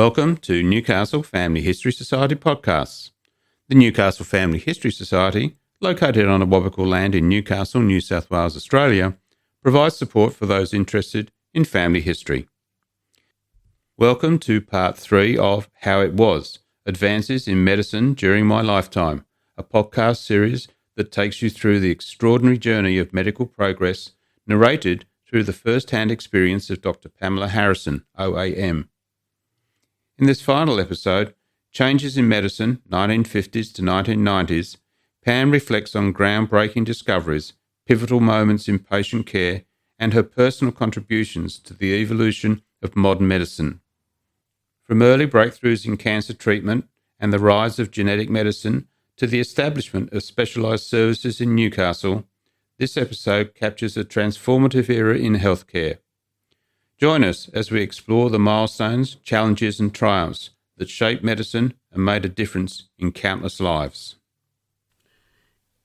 Welcome to Newcastle Family History Society podcasts. The Newcastle Family History Society, located on Awabakal land in Newcastle, New South Wales, Australia, provides support for those interested in family history. Welcome to part 3 of How It Was, Advances in Medicine During My Lifetime, a podcast series that takes you through the extraordinary journey of medical progress narrated through the first-hand experience of Dr. Pamela Harrison OAM. In this final episode, Changes in Medicine, 1950s to 1990s, Pam reflects on groundbreaking discoveries, pivotal moments in patient care, and her personal contributions to the evolution of modern medicine. From early breakthroughs in cancer treatment and the rise of genetic medicine to the establishment of specialised services in Newcastle, this episode captures a transformative era in healthcare. Join us as we explore the milestones, challenges and triumphs that shaped medicine and made a difference in countless lives.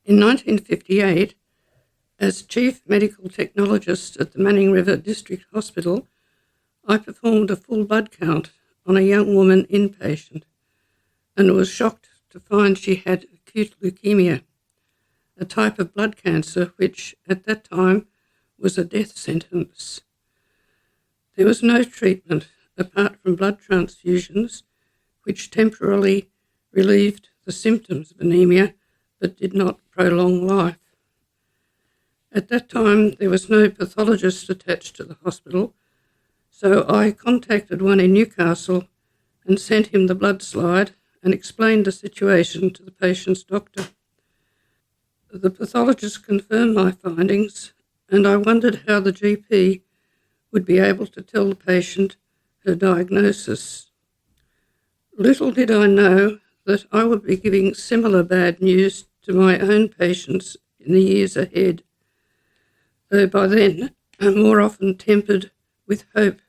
In 1958, as Chief Medical Technologist at the Manning River District Hospital, I performed a full blood count on a young woman inpatient and was shocked to find she had acute leukemia, a type of blood cancer which, at that time, was a death sentence. There was no treatment apart from blood transfusions, which temporarily relieved the symptoms of anemia but did not prolong life. At that time, there was no pathologist attached to the hospital, so I contacted one in Newcastle and sent him the blood slide and explained the situation to the patient's doctor. The pathologist confirmed my findings, and I wondered how the GP would be able to tell the patient her diagnosis. Little did I know that I would be giving similar bad news to my own patients in the years ahead, though by then more often tempered with hope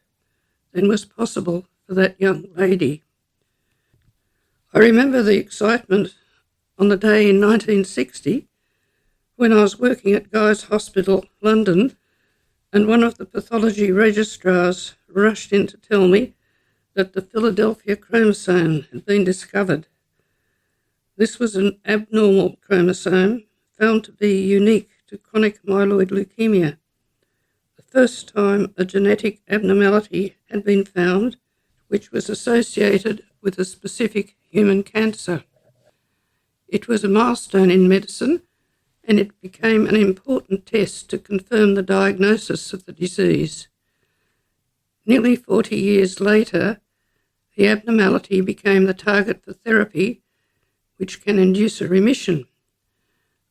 than was possible for that young lady. I remember the excitement on the day in 1960 when I was working at Guy's Hospital, London, and one of the pathology registrars rushed in to tell me that the Philadelphia chromosome had been discovered. This was an abnormal chromosome found to be unique to chronic myeloid leukemia, the first time a genetic abnormality had been found which was associated with a specific human cancer. It was a milestone in medicine, and it became an important test to confirm the diagnosis of the disease. Nearly 40 years later, the abnormality became the target for therapy, which can induce a remission,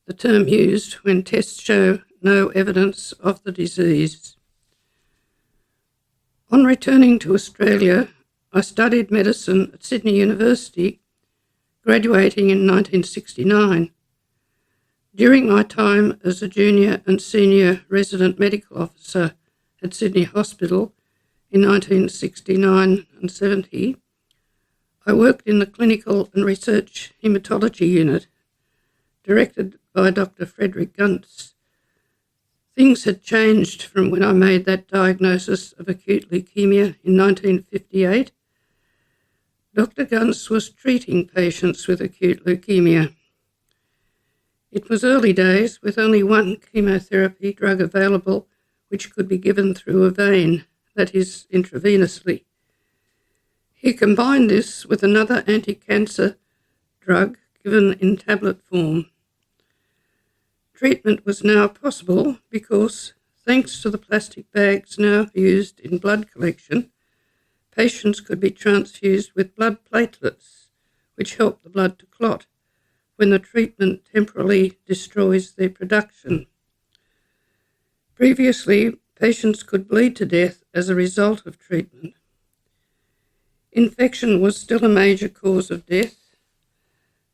the term used when tests show no evidence of the disease. On returning to Australia, I studied medicine at Sydney University, graduating in 1969. During my time as a junior and senior resident medical officer at Sydney Hospital in 1969 and 70, I worked in the clinical and research haematology unit, directed by Dr. Frederick Gunts. Things had changed from when I made that diagnosis of acute leukemia in 1958. Dr. Gunts was treating patients with acute leukemia. It was early days with only one chemotherapy drug available which could be given through a vein, that is, intravenously. He combined this with another anti-cancer drug given in tablet form. Treatment was now possible because, thanks to the plastic bags now used in blood collection, patients could be transfused with blood platelets, which help the blood to clot when the treatment temporarily destroys their production. Previously, patients could bleed to death as a result of treatment. Infection was still a major cause of death,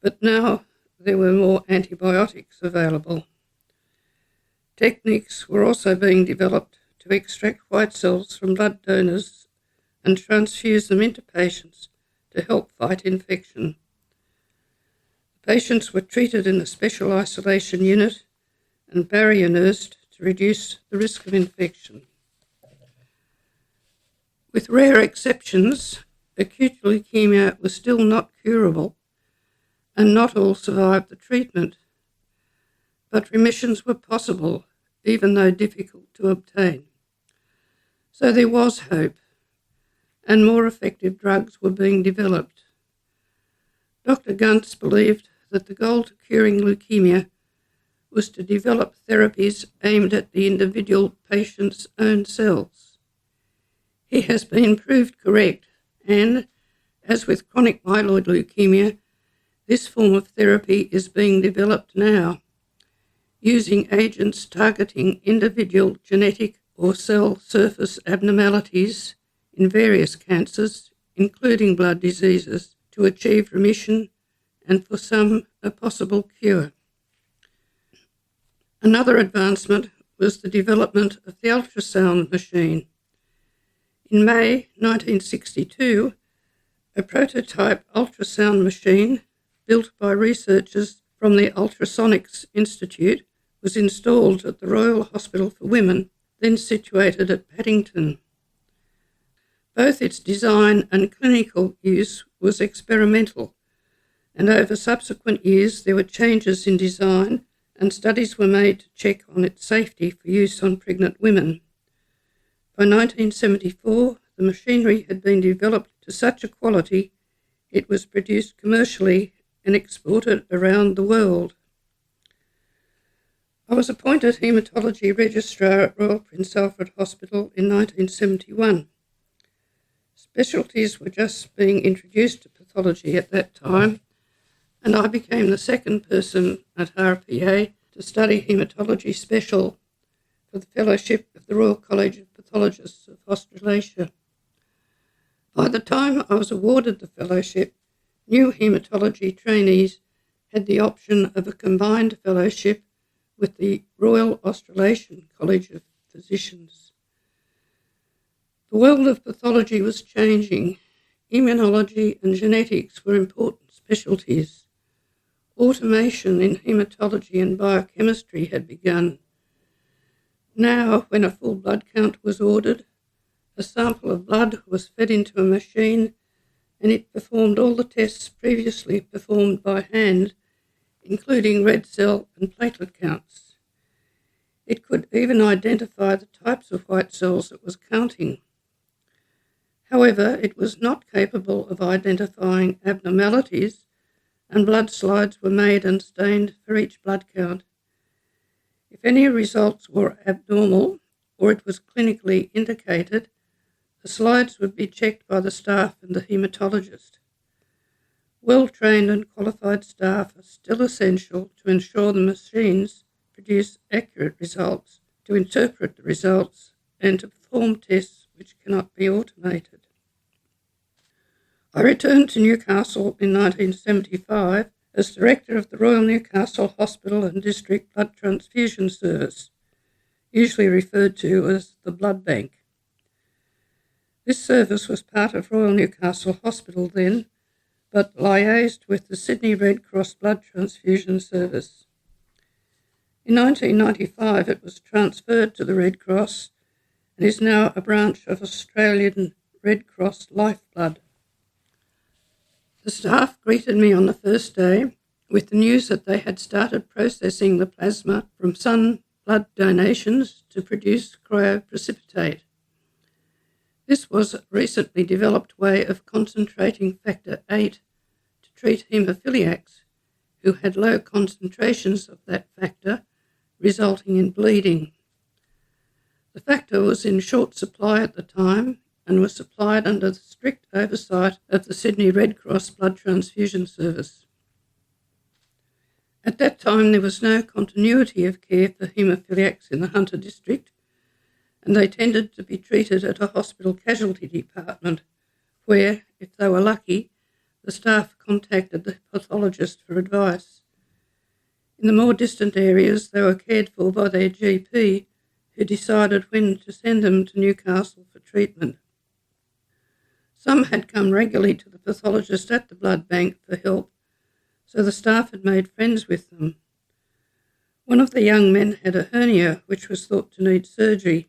but now there were more antibiotics available. Techniques were also being developed to extract white cells from blood donors and transfuse them into patients to help fight infection. Patients were treated in a special isolation unit and barrier nursed to reduce the risk of infection. With rare exceptions, acute leukemia was still not curable, and not all survived the treatment. But remissions were possible, even though difficult to obtain. So there was hope, and more effective drugs were being developed. Dr. Gunts believed that the goal to curing leukemia was to develop therapies aimed at the individual patient's own cells. He has been proved correct, and, as with chronic myeloid leukemia, this form of therapy is being developed now, using agents targeting individual genetic or cell surface abnormalities in various cancers, including blood diseases, to achieve remission and for some a possible cure. Another advancement was the development of the ultrasound machine. In May 1962, a prototype ultrasound machine built by researchers from the Ultrasonics Institute was installed at the Royal Hospital for Women, then situated at Paddington. Both its design and clinical use was experimental, and over subsequent years there were changes in design and studies were made to check on its safety for use on pregnant women. By 1974, the machinery had been developed to such a quality it was produced commercially and exported around the world. I was appointed Haematology Registrar at Royal Prince Alfred Hospital in 1971. Specialties were just being introduced to pathology at that time, and I became the second person at RPA to study haematology special for the fellowship of the Royal College of Pathologists of Australasia. By the time I was awarded the fellowship, new haematology trainees had the option of a combined fellowship with the Royal Australasian College of Physicians. The world of pathology was changing. Immunology and genetics were important specialties. Automation in haematology and biochemistry had begun. Now, when a full blood count was ordered, a sample of blood was fed into a machine and it performed all the tests previously performed by hand, including red cell and platelet counts. It could even identify the types of white cells it was counting. However, it was not capable of identifying abnormalities, and blood slides were made and stained for each blood count. If any results were abnormal or it was clinically indicated, the slides would be checked by the staff and the haematologist. Well-trained and qualified staff are still essential to ensure the machines produce accurate results, to interpret the results, and to perform tests which cannot be automated. I returned to Newcastle in 1975 as Director of the Royal Newcastle Hospital and District Blood Transfusion Service, usually referred to as the Blood Bank. This service was part of Royal Newcastle Hospital then, but liaised with the Sydney Red Cross Blood Transfusion Service. In 1995 it was transferred to the Red Cross and is now a branch of Australian Red Cross Lifeblood. The staff greeted me on the first day with the news that they had started processing the plasma from some blood donations to produce cryoprecipitate. This was a recently developed way of concentrating factor VIII to treat haemophiliacs who had low concentrations of that factor, resulting in bleeding. The factor was in short supply at the time and was supplied under the strict oversight of the Sydney Red Cross Blood Transfusion Service. At that time, there was no continuity of care for haemophiliacs in the Hunter district, and they tended to be treated at a hospital casualty department where, if they were lucky, the staff contacted the pathologist for advice. In the more distant areas, they were cared for by their GP, who decided when to send them to Newcastle for treatment. Some had come regularly to the pathologist at the blood bank for help, so the staff had made friends with them. One of the young men had a hernia which was thought to need surgery.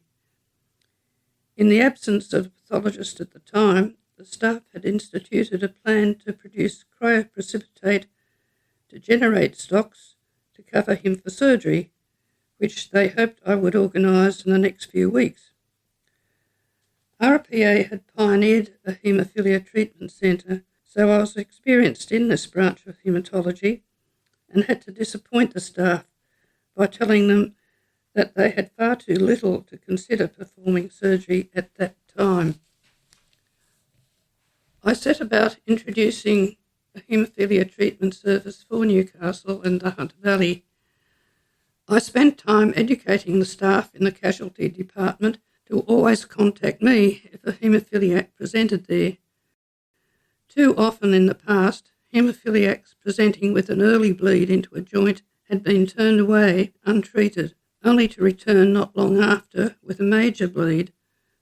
In the absence of a pathologist at the time, the staff had instituted a plan to produce cryoprecipitate to generate stocks to cover him for surgery, which they hoped I would organise in the next few weeks. RPA had pioneered a haemophilia treatment centre, so I was experienced in this branch of haematology and had to disappoint the staff by telling them that they had far too little to consider performing surgery at that time. I set about introducing a haemophilia treatment service for Newcastle and the Hunter Valley. I spent time educating the staff in the casualty department to always contact me if a haemophiliac presented there. Too often in the past, haemophiliacs presenting with an early bleed into a joint had been turned away untreated, only to return not long after with a major bleed,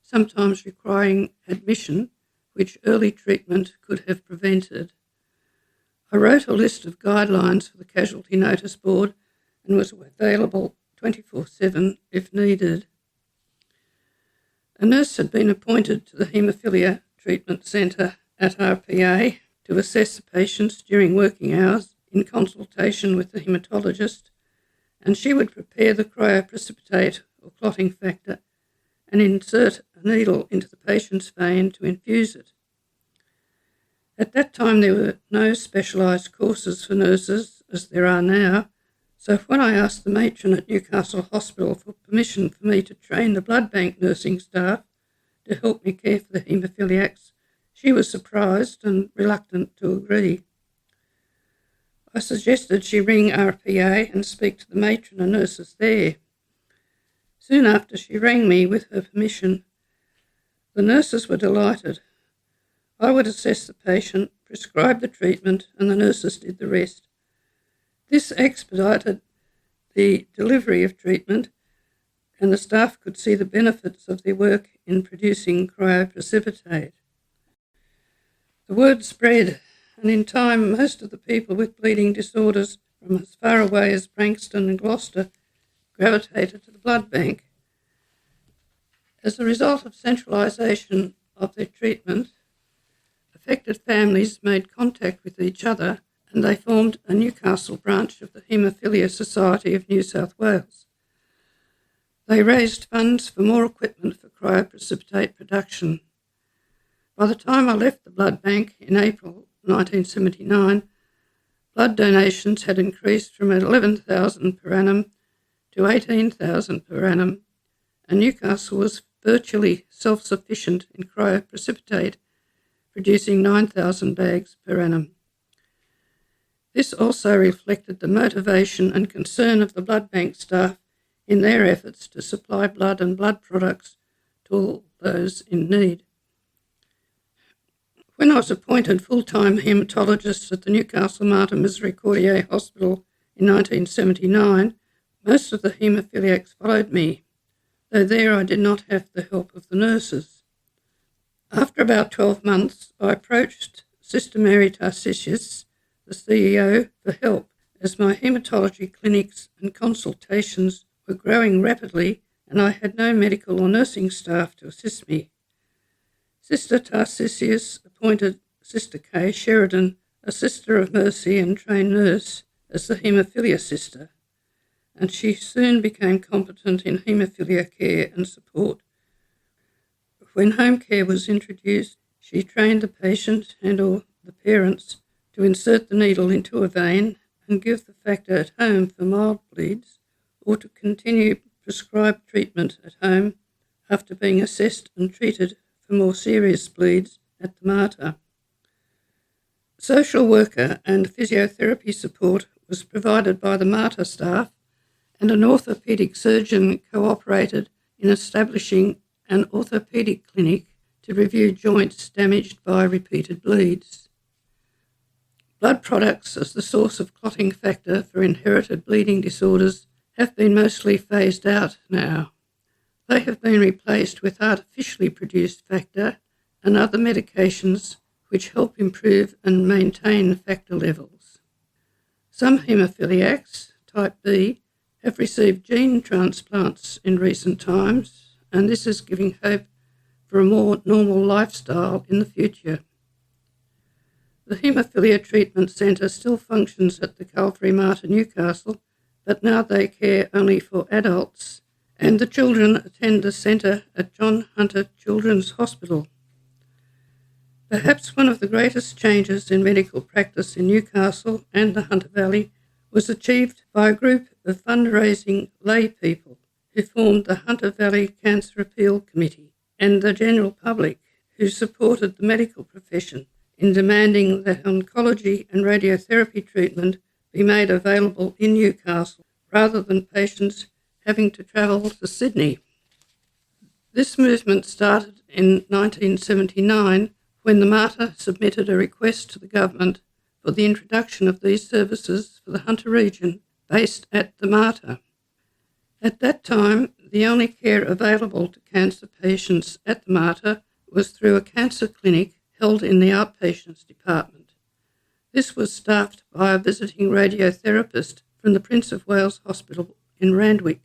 sometimes requiring admission, which early treatment could have prevented. I wrote a list of guidelines for the Casualty Notice Board and was available 24/7 if needed. A nurse had been appointed to the Haemophilia Treatment Centre at RPA to assess the patients during working hours in consultation with the haematologist, and she would prepare the cryoprecipitate or clotting factor and insert a needle into the patient's vein to infuse it. At that time there were no specialised courses for nurses as there are now, so when I asked the matron at Newcastle Hospital for permission for me to train the blood bank nursing staff to help me care for the haemophiliacs, she was surprised and reluctant to agree. I suggested she ring RPA and speak to the matron and nurses there. Soon after she rang me with her permission. The nurses were delighted. I would assess the patient, prescribe the treatment, and the nurses did the rest. This expedited the delivery of treatment, and the staff could see the benefits of their work in producing cryoprecipitate. The word spread, and in time most of the people with bleeding disorders from as far away as Branxton and Gloucester gravitated to the blood bank. As a result of centralisation of their treatment, affected families made contact with each other and they formed a Newcastle branch of the Haemophilia Society of New South Wales. They raised funds for more equipment for cryoprecipitate production. By the time I left the blood bank in April 1979, blood donations had increased from 11,000 per annum to 18,000 per annum, and Newcastle was virtually self-sufficient in cryoprecipitate, producing 9,000 bags per annum. This also reflected the motivation and concern of the blood bank staff in their efforts to supply blood and blood products to all those in need. When I was appointed full-time haematologist at the Newcastle Mater Misericordiae Hospital in 1979, most of the haemophiliacs followed me, though there I did not have the help of the nurses. After about 12 months, I approached Sister Mary Tarcisius, the CEO, for help, as my haematology clinics and consultations were growing rapidly and I had no medical or nursing staff to assist me. Sister Tarcisius appointed Sister Kay Sheridan, a Sister of Mercy and trained nurse, as the haemophilia sister, and she soon became competent in haemophilia care and support. When home care was introduced, she trained the patient and or the parents to insert the needle into a vein and give the factor at home for mild bleeds, or to continue prescribed treatment at home after being assessed and treated for more serious bleeds at the Mater. Social worker and physiotherapy support was provided by the Mater staff, and an orthopaedic surgeon cooperated in establishing an orthopaedic clinic to review joints damaged by repeated bleeds. Blood products as the source of clotting factor for inherited bleeding disorders have been mostly phased out now. They have been replaced with artificially produced factor and other medications which help improve and maintain factor levels. Some haemophiliacs, type B, have received gene transplants in recent times, and this is giving hope for for a more normal lifestyle in the future. The Haemophilia Treatment Centre still functions at the Calvary Mater, Newcastle, but now they care only for adults, and the children attend the centre at John Hunter Children's Hospital. Perhaps one of the greatest changes in medical practice in Newcastle and the Hunter Valley was achieved by a group of fundraising lay people who formed the Hunter Valley Cancer Appeal Committee and the general public who supported the medical profession in demanding that oncology and radiotherapy treatment be made available in Newcastle rather than patients having to travel to Sydney. This movement started in 1979 when the Mater submitted a request to the government for the introduction of these services for the Hunter region based at the Mater. At that time, the only care available to cancer patients at the Mater was through a cancer clinic held in the outpatients department. This was staffed by a visiting radiotherapist from the Prince of Wales Hospital in Randwick.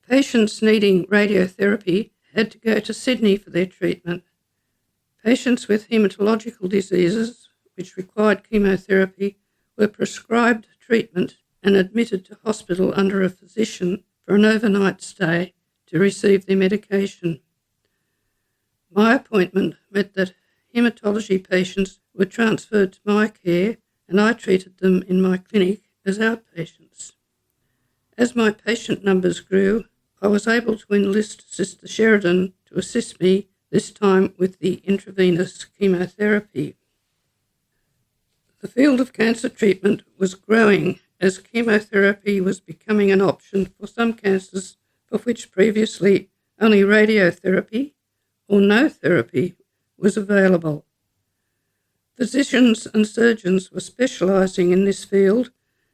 Patients needing radiotherapy had to go to Sydney for their treatment. Patients with haematological diseases, which required chemotherapy, were prescribed treatment and admitted to hospital under a physician for an overnight stay to receive their medication. My appointment meant that haematology patients were transferred to my care and I treated them in my clinic as outpatients. As my patient numbers grew, I was able to enlist Sister Sheridan to assist me, this time with the intravenous chemotherapy. The field of cancer treatment was growing as chemotherapy was becoming an option for some cancers for which previously only radiotherapy or no therapy was available. Physicians and surgeons were specialising in this field,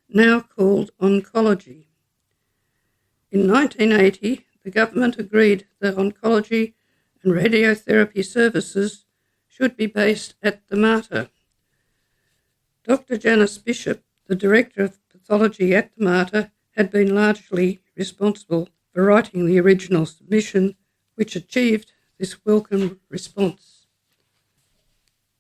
now called oncology. In 1980, the government agreed that oncology and radiotherapy services should be based at the Mater. Dr. Janice Bishop, the Director of Pathology at the Mater, had been largely responsible for writing the original submission, which achieved this welcome response.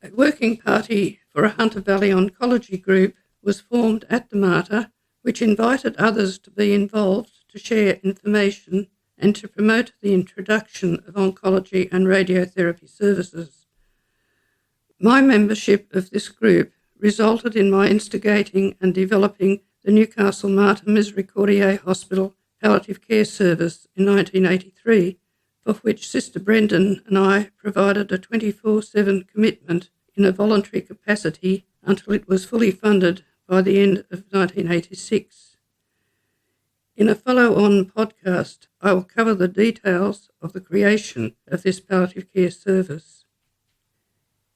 A working party for a Hunter Valley oncology group was formed at the Mater, which invited others to be involved to share information and to promote the introduction of oncology and radiotherapy services. My membership of this group resulted in my instigating and developing the Newcastle Mater Misericordiae Hospital Palliative Care Service in 1983, for which Sister Brendan and I provided a 24/7 commitment in a voluntary capacity until it was fully funded by the end of 1986. In a follow-on podcast, I will cover the details of the creation of this palliative care service.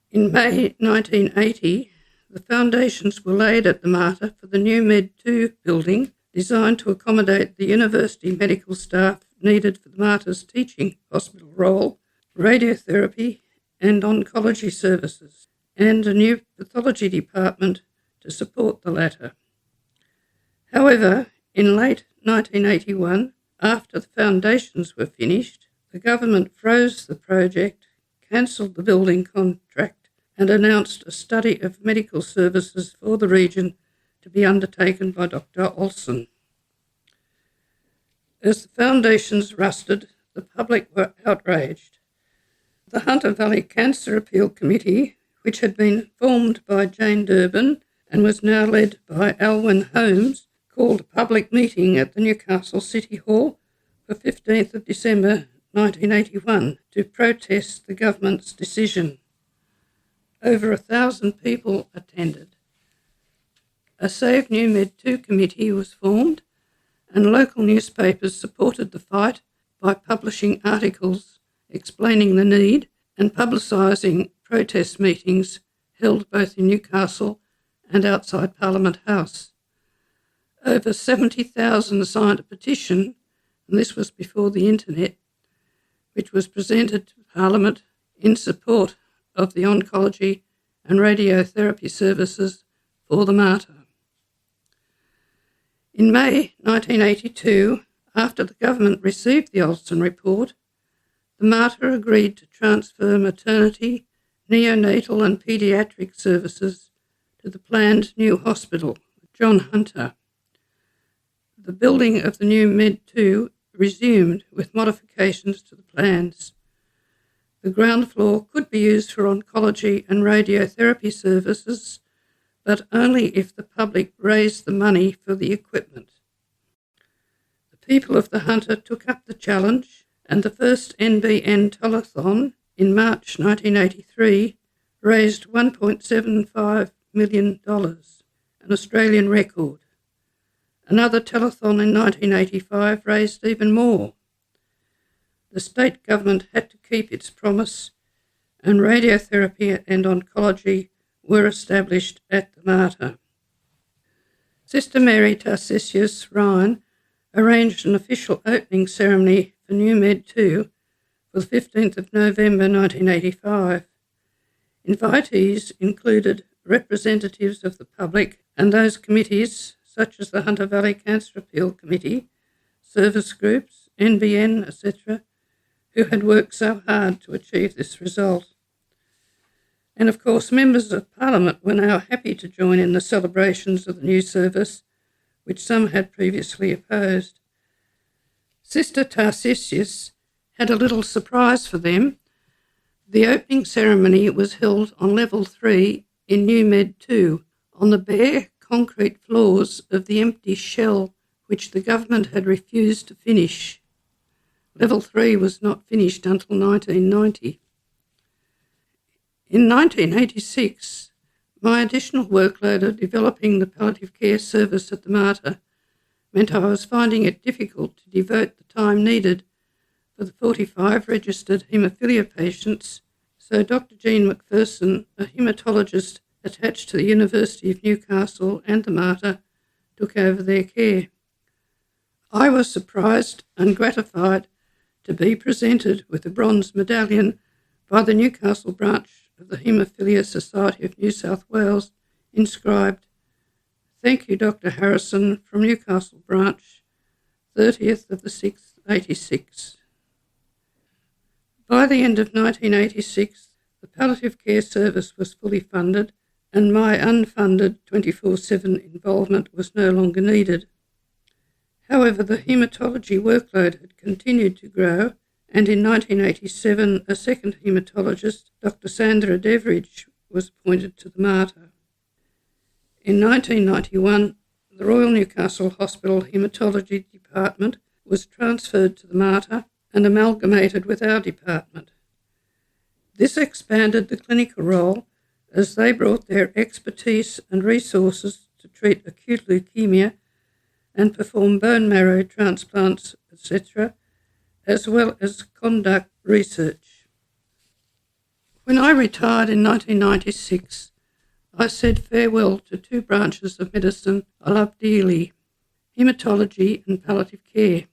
In May 1980, the foundations were laid at the Mater for the new Med 2 building, designed to accommodate the university medical staff needed for the Mater's teaching hospital role, radiotherapy and oncology services, and a new pathology department to support the latter. However, in late 1981, after the foundations were finished, the government froze the project, cancelled the building contract, and announced a study of medical services for the region to be undertaken by Dr. Olsen. As the foundations rusted, the public were outraged. The Hunter Valley Cancer Appeal Committee, which had been formed by Jane Durbin and was now led by Alwyn Holmes, called a public meeting at the Newcastle City Hall for 15th of December 1981 to protest the government's decision. Over 1,000 people attended. A Save New Med 2 committee was formed, and local newspapers supported the fight by publishing articles explaining the need and publicising protest meetings held both in Newcastle and outside Parliament House. Over 70,000 signed a petition, and this was before the internet, which was presented to Parliament in support of the oncology and radiotherapy services for the Mater. In May 1982, after the government received the Olsen report, the Mater agreed to transfer maternity, neonatal and paediatric services to the planned new hospital, John Hunter. The building of the new Med 2 resumed with modifications to the plans. The ground floor could be used for oncology and radiotherapy services, but only if the public raised the money for the equipment. The people of the Hunter took up the challenge, and the first NBN telethon in March 1983 raised $1.75 million, an Australian record. Another telethon in 1985 raised even more. The state government had to keep its promise, and radiotherapy and oncology were established at the Mater. Sister Mary Tarcisius Ryan arranged an official opening ceremony for New Med 2 for the 15th of November 1985. Invitees included representatives of the public and those committees such as the Hunter Valley Cancer Appeal Committee, service groups, NBN, etc., who had worked so hard to achieve this result. And of course, members of Parliament were now happy to join in the celebrations of the new service, which some had previously opposed. Sister Tarcisius had a little surprise for them. The opening ceremony was held on level 3 in New Med 2, on the bare concrete floors of the empty shell which the government had refused to finish. Level 3 was not finished until 1990. In 1986, my additional workload of developing the palliative care service at the Mater meant I was finding it difficult to devote the time needed for the 45 registered haemophilia patients, so Dr. Jean McPherson, a haematologist attached to the University of Newcastle and the Mater, took over their care. I was surprised and gratified to be presented with a bronze medallion by the Newcastle branch of the Haemophilia Society of New South Wales, inscribed, "Thank you, Dr. Harrison, from Newcastle branch, 30th of the 6th, 86. By the end of 1986, the palliative care service was fully funded, and my unfunded 24/7 involvement was no longer needed. However, the haematology workload had continued to grow, and in 1987 a second haematologist, Dr. Sandra Deveridge, was appointed to the Mater. In 1991, the Royal Newcastle Hospital Haematology Department was transferred to the Mater and amalgamated with our department. This expanded the clinical role as they brought their expertise and resources to treat acute leukemia and perform bone marrow transplants, etc., as well as conduct research. When I retired in 1996, I said farewell to two branches of medicine I love dearly, haematology and palliative care.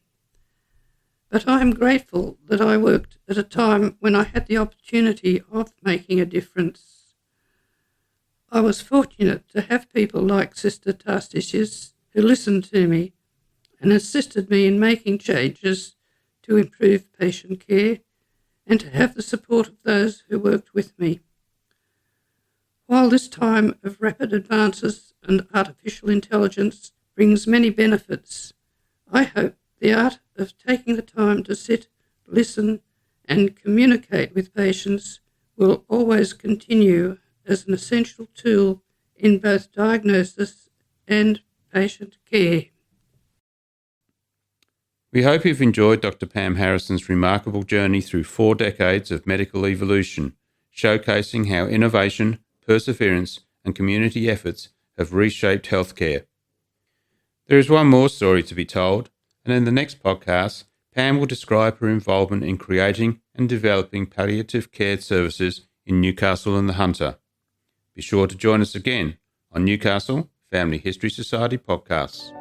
But I am grateful that I worked at a time when I had the opportunity of making a difference. I was fortunate to have people like Sister Tarcisius who listened to me and assisted me in making changes to improve patient care, and to have the support of those who worked with me. While this time of rapid advances and artificial intelligence brings many benefits, I hope the art of taking the time to sit, listen, and communicate with patients will always continue as an essential tool in both diagnosis and patient care. We hope you've enjoyed Dr. Pam Harrison's remarkable journey through 4 decades of medical evolution, showcasing how innovation, perseverance, and community efforts have reshaped healthcare. There is one more story to be told, and in the next podcast, Pam will describe her involvement in creating and developing palliative care services in Newcastle and the Hunter. Be sure to join us again on Newcastle Family History Society podcasts.